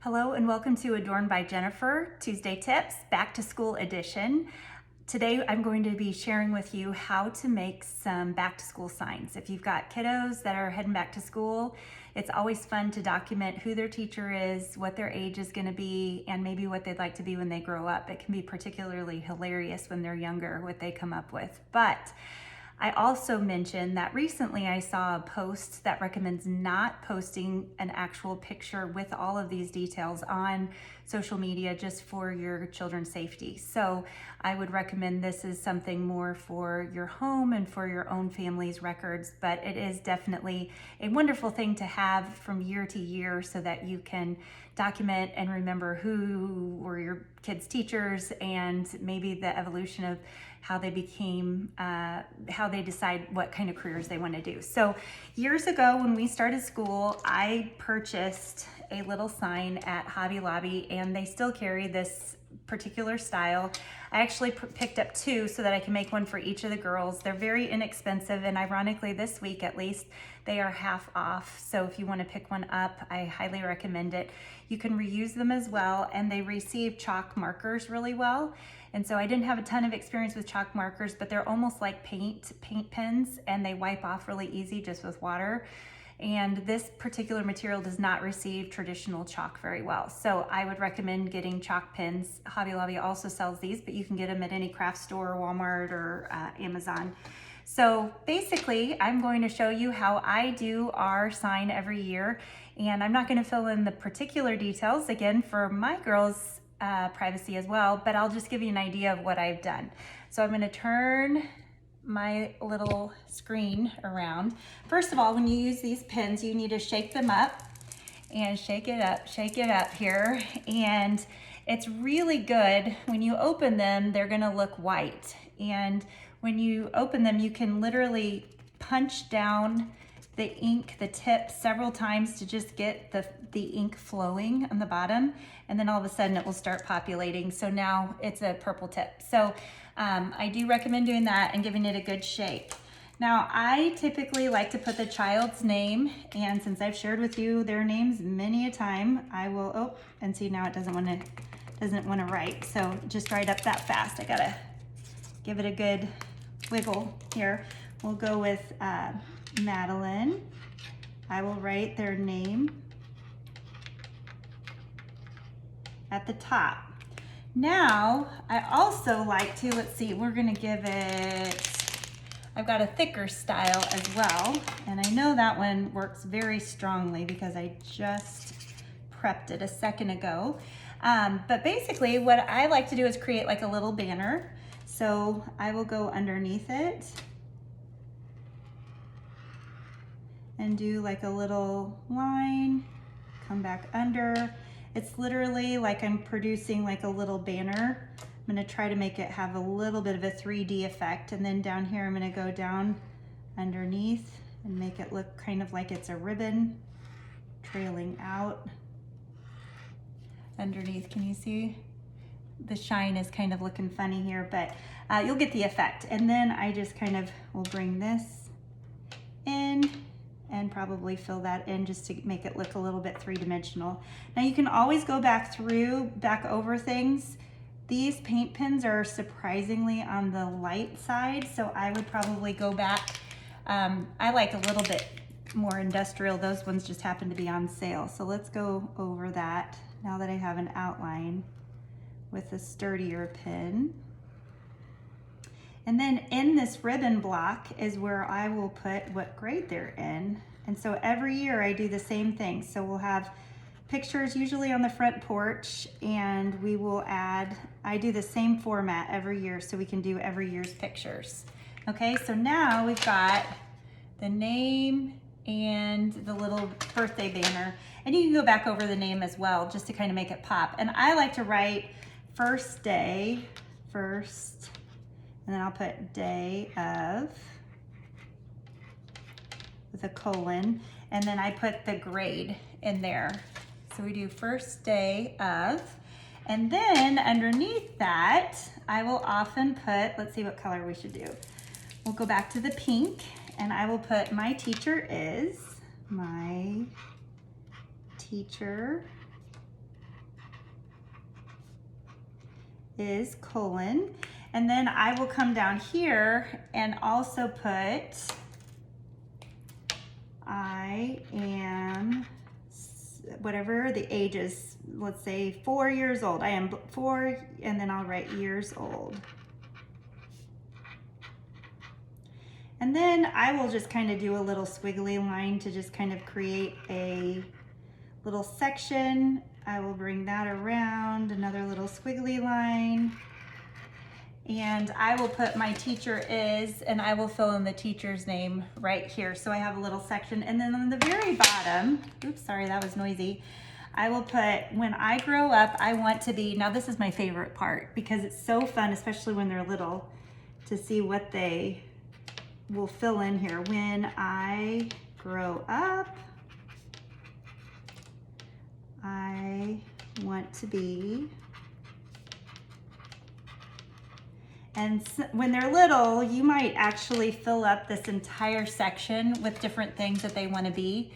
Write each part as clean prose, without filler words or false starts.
Hello and welcome to Adorn by Jennifer, Tuesday Tips, Back to School Edition. Today I'm going to be sharing with you how to make some back to school signs. If you've got kiddos that are heading back to school, it's always fun to document who their teacher is, what their age is going to be, and maybe what they'd like to be when they grow up. It can be particularly hilarious when they're younger, what they come up with. But I also mentioned that recently I saw a post that recommends not posting an actual picture with all of these details on social media just for your children's safety. So I would recommend this is something more for your home and for your own family's records, but it is definitely a wonderful thing to have from year to year so that you can document and remember who were your kids' teachers and maybe the evolution of how they became, how they decide what kind of careers they want to do. So years ago when we started school, I purchased a little sign at Hobby Lobby, and they still carry this particular style. I actually picked up two so that I can make one for each of the girls. They're very inexpensive, and ironically this week at least they are half off. So if you want to pick one up, I highly recommend it. You can reuse them as well, and they receive chalk markers really well. And so I didn't have a ton of experience with chalk markers, but they're almost like paint pens, and they wipe off really easy just with water. And this particular material does not receive traditional chalk very well. So I would recommend getting chalk pens. Hobby Lobby also sells these, but you can get them at any craft store, Walmart, or Amazon. So basically, I'm going to show you how I do our sign every year. And I'm not going to fill in the particular details, again, for my girls' privacy as well, but I'll just give you an idea of what I've done. So I'm going to turn my little screen around. First of all, when you use these pins, you need to shake them up and shake it up here. And it's really good when you open them, they're gonna look white. And when you open them, you can literally punch down the ink, the tip, several times to just get the ink flowing on the bottom. And then all of a sudden it will start populating. So now it's a purple tip. So I do recommend doing that and giving it a good shake. Now, I typically like to put the child's name, and since I've shared with you their names many a time, I will, and see now it doesn't want to write, so just write up that fast. I gotta give it a good wiggle here. We'll go with Madeline. I will write their name at the top. Now, I also like to, let's see, we're gonna give it, I've got a thicker style as well, and I know that one works very strongly because I just prepped it a second ago. But basically what I like to do is create like a little banner. So I will go underneath it and do like a little line, come back under. It's literally like I'm producing like a little banner. I'm gonna try to make it have a little bit of a 3D effect. And then down here, I'm gonna go down underneath and make it look kind of like it's a ribbon trailing out. Underneath, can you see? The shine is kind of looking funny here, but you'll get the effect. And then I just kind of will bring this in and probably fill that in just to make it look a little bit three-dimensional. Now you can always go back over things. These paint pens are surprisingly on the light side, so I would probably go back. I like a little bit more industrial. Those ones just happen to be on sale. So let's go over that now that I have an outline with a sturdier pen. And then in this ribbon block is where I will put what grade they're in. And so every year I do the same thing. So we'll have pictures usually on the front porch, and we will add, I do the same format every year so we can do every year's pictures. Okay, so now we've got the name and the little birthday banner. And you can go back over the name as well just to kind of make it pop. And I like to write first day, first, and then I'll put day of with a colon, and then I put the grade in there. So we do first day of, and then underneath that, I will often put, let's see what color we should do. We'll go back to the pink, and I will put my teacher is, my teacher is colon. And then I will come down here and also put, I am, whatever the age is, let's say 4 years old. I am 4, and then I'll write years old. And then I will just kind of do a little squiggly line to just kind of create a little section. I will bring that around, another little squiggly line. And I will put my teacher is, and I will fill in the teacher's name right here. So I have a little section. And then on the very bottom, oops, sorry, that was noisy. I will put, when I grow up, I want to be, now this is my favorite part because it's so fun, especially when they're little, to see what they will fill in here. When I grow up, I want to be. And when they're little, you might actually fill up this entire section with different things that they want to be.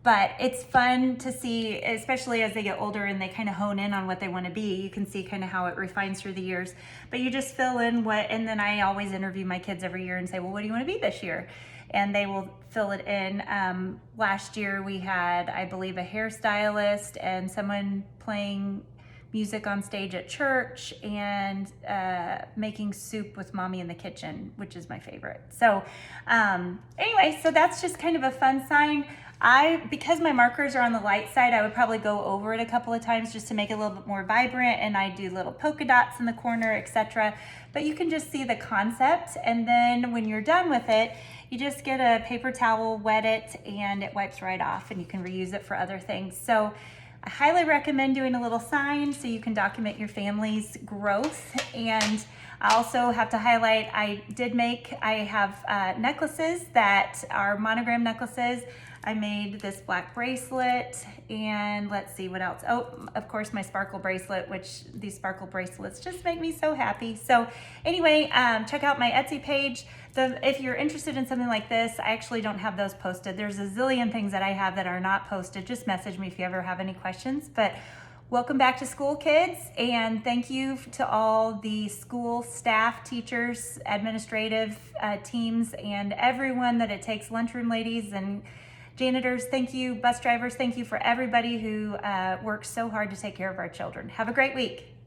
But it's fun to see, especially as they get older and they kind of hone in on what they want to be. You can see kind of how it refines through the years. But you just fill in what, and then I always interview my kids every year and say, well, what do you want to be this year? And they will fill it in. Last year we had, I believe, a hairstylist and someone playing music on stage at church, and making soup with mommy in the kitchen, which is my favorite. So anyway, so that's just kind of a fun sign. Because my markers are on the light side, I would probably go over it a couple of times just to make it a little bit more vibrant, and I do little polka dots in the corner, etc. But you can just see the concept, and then when you're done with it, you just get a paper towel, wet it, and it wipes right off, and you can reuse it for other things. So I highly recommend doing a little sign so you can document your family's growth. And I also have to highlight, I have necklaces that are monogram necklaces. I made this black bracelet, and let's see what else. Oh, of course, my sparkle bracelet, which these sparkle bracelets just make me so happy. So anyway, check out my Etsy page. If you're interested in something like this, I actually don't have those posted. There's a zillion things that I have that are not posted. Just message me if you ever have any questions. But welcome back to school, kids, and thank you to all the school staff, teachers, administrative teams, and everyone that it takes, lunchroom ladies and janitors. Thank you, bus drivers. Thank you for everybody who works so hard to take care of our children. Have a great week.